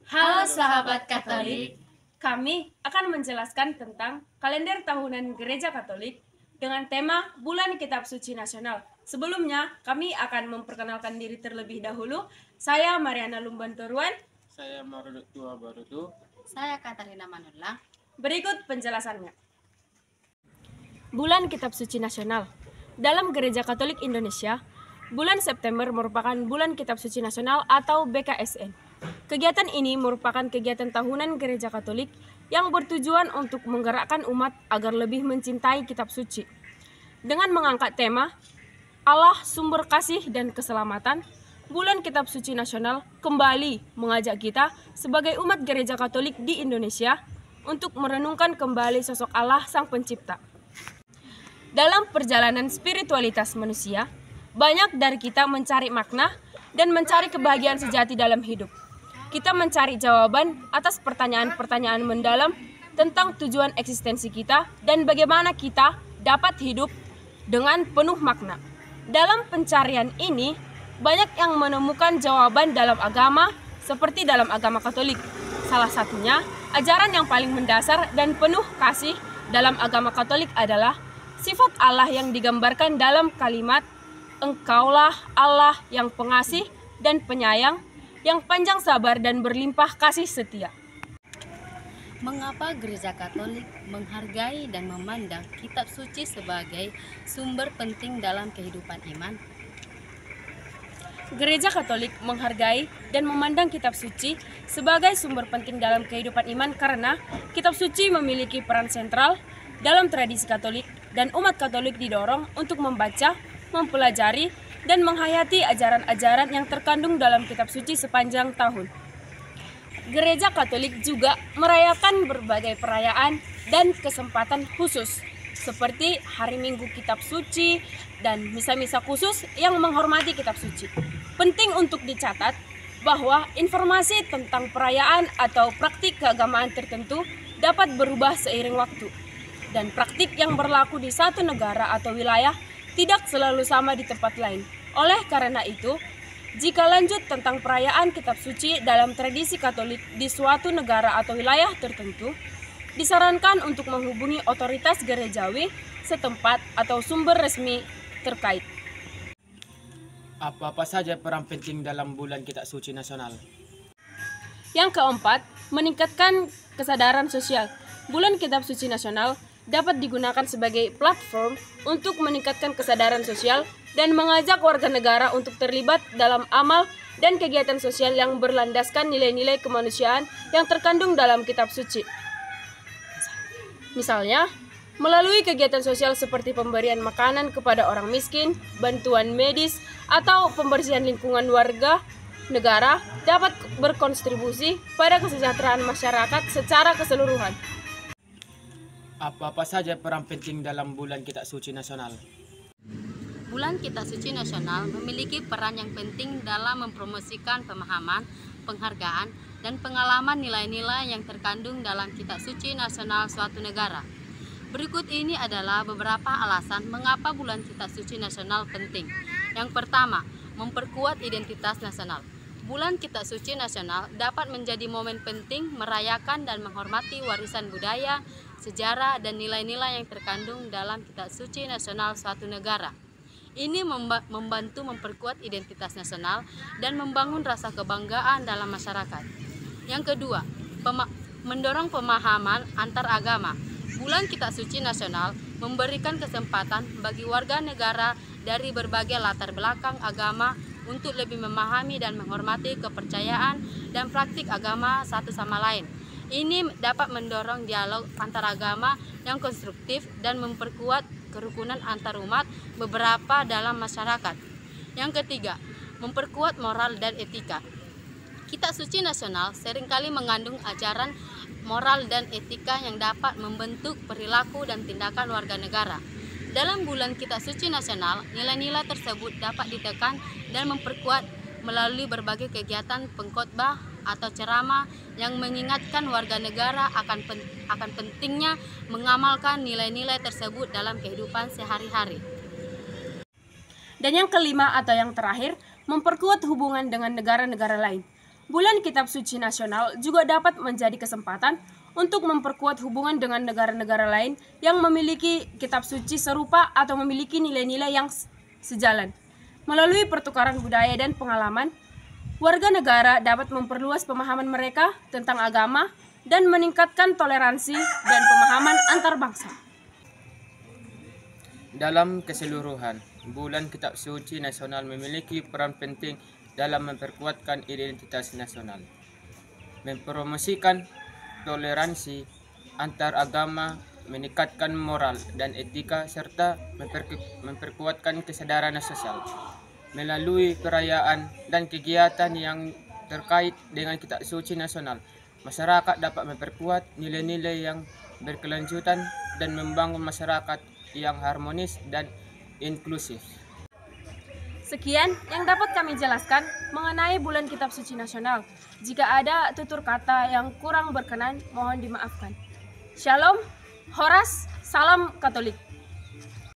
Halo sahabat Katolik, Kami akan menjelaskan tentang kalender tahunan Gereja Katolik dengan tema Bulan Kitab Suci Nasional. Sebelumnya, kami akan memperkenalkan diri terlebih dahulu. Saya Mariana Lumbantoruan. Saya Marudut Tua Barutu. Saya Katarina Manula. Berikut penjelasannya. Bulan Kitab Suci Nasional. Dalam Gereja Katolik Indonesia, bulan September merupakan Bulan Kitab Suci Nasional atau BKSN. Kegiatan ini merupakan kegiatan tahunan Gereja Katolik yang bertujuan untuk menggerakkan umat agar lebih mencintai kitab suci. Dengan mengangkat tema Allah Sumber Kasih dan Keselamatan, Bulan Kitab Suci Nasional kembali mengajak kita sebagai umat Gereja Katolik di Indonesia untuk merenungkan kembali sosok Allah Sang Pencipta. Dalam perjalanan spiritualitas manusia, banyak dari kita mencari makna dan mencari kebahagiaan sejati dalam hidup. Kita mencari jawaban atas pertanyaan-pertanyaan mendalam tentang tujuan eksistensi kita dan bagaimana kita dapat hidup dengan penuh makna. Dalam pencarian ini, banyak yang menemukan jawaban dalam agama seperti dalam agama Katolik. Salah satunya, ajaran yang paling mendasar dan penuh kasih dalam agama Katolik adalah sifat Allah yang digambarkan dalam kalimat Engkaulah Allah yang pengasih dan penyayang, yang panjang sabar dan berlimpah kasih setia. Mengapa Gereja Katolik menghargai dan memandang kitab suci sebagai sumber penting dalam kehidupan iman? Gereja Katolik menghargai dan memandang kitab suci sebagai sumber penting dalam kehidupan iman karena kitab suci memiliki peran sentral dalam tradisi Katolik dan umat Katolik didorong untuk membaca, mempelajari, dan menghayati ajaran-ajaran yang terkandung dalam kitab suci sepanjang tahun. Gereja Katolik juga merayakan berbagai perayaan dan kesempatan khusus seperti Hari Minggu Kitab Suci dan misa-misa khusus yang menghormati kitab suci. Penting untuk dicatat bahwa informasi tentang perayaan atau praktik keagamaan tertentu dapat berubah seiring waktu, dan praktik yang berlaku di satu negara atau wilayah tidak selalu sama di tempat lain. Oleh karena itu, jika lanjut tentang perayaan kitab suci dalam tradisi Katolik di suatu negara atau wilayah tertentu, disarankan untuk menghubungi otoritas gerejawi setempat atau sumber resmi terkait. Apa-apa saja peran penting dalam bulan kitab suci nasional? Yang keempat, meningkatkan kesadaran sosial. Bulan Kitab Suci Nasional dapat digunakan sebagai platform untuk meningkatkan kesadaran sosial dan mengajak warga negara untuk terlibat dalam amal dan kegiatan sosial yang berlandaskan nilai-nilai kemanusiaan yang terkandung dalam kitab suci. Misalnya, melalui kegiatan sosial seperti pemberian makanan kepada orang miskin, bantuan medis, atau pembersihan lingkungan warga negara dapat berkontribusi pada kesejahteraan masyarakat secara keseluruhan. Apa-apa saja peran penting dalam bulan kitab suci nasional? Bulan Kitab Suci Nasional memiliki peran yang penting dalam mempromosikan pemahaman, penghargaan, dan pengalaman nilai-nilai yang terkandung dalam kitab suci nasional suatu negara. Berikut ini adalah beberapa alasan mengapa bulan kitab suci nasional penting. Yang pertama, memperkuat identitas nasional. Bulan Kitab Suci Nasional dapat menjadi momen penting merayakan dan menghormati warisan budaya, sejarah, dan nilai-nilai yang terkandung dalam kitab suci nasional suatu negara. Ini membantu memperkuat identitas nasional dan membangun rasa kebanggaan dalam masyarakat. Yang kedua, mendorong pemahaman antar agama. Bulan Kitab Suci Nasional memberikan kesempatan bagi warga negara dari berbagai latar belakang agama untuk lebih memahami dan menghormati kepercayaan dan praktik agama satu sama lain. Ini dapat mendorong dialog antar agama yang konstruktif dan memperkuat kerukunan antar umat beberapa dalam masyarakat. Yang ketiga, memperkuat moral dan etika. Kitab Suci Nasional seringkali mengandung ajaran moral dan etika yang dapat membentuk perilaku dan tindakan warga negara. Dalam bulan Kitab Suci Nasional, nilai-nilai tersebut dapat ditekan dan memperkuat melalui berbagai kegiatan pengkhotbah atau ceramah yang mengingatkan warga negara akan pentingnya mengamalkan nilai-nilai tersebut dalam kehidupan sehari-hari. Dan yang kelima atau yang terakhir, memperkuat hubungan dengan negara-negara lain. Bulan Kitab Suci Nasional juga dapat menjadi kesempatan untuk memperkuat hubungan dengan negara-negara lain yang memiliki kitab suci serupa atau memiliki nilai-nilai yang sejalan. Melalui pertukaran budaya dan pengalaman, warga negara dapat memperluas pemahaman mereka tentang agama dan meningkatkan toleransi dan pemahaman antar bangsa. Dalam keseluruhan, Bulan Kitab Suci Nasional memiliki peran penting dalam memperkuatkan identitas nasional, mempromosikan toleransi antar agama, meningkatkan moral dan etika, serta memperkuatkan kesadaran sosial. Melalui perayaan dan kegiatan yang terkait dengan Kitab Suci Nasional, masyarakat dapat memperkuat nilai-nilai yang berkelanjutan dan membangun masyarakat yang harmonis dan inklusif. Sekian yang dapat kami jelaskan mengenai Bulan Kitab Suci Nasional. Jika ada tutur kata yang kurang berkenan, mohon dimaafkan. Shalom, Horas, salam Katolik.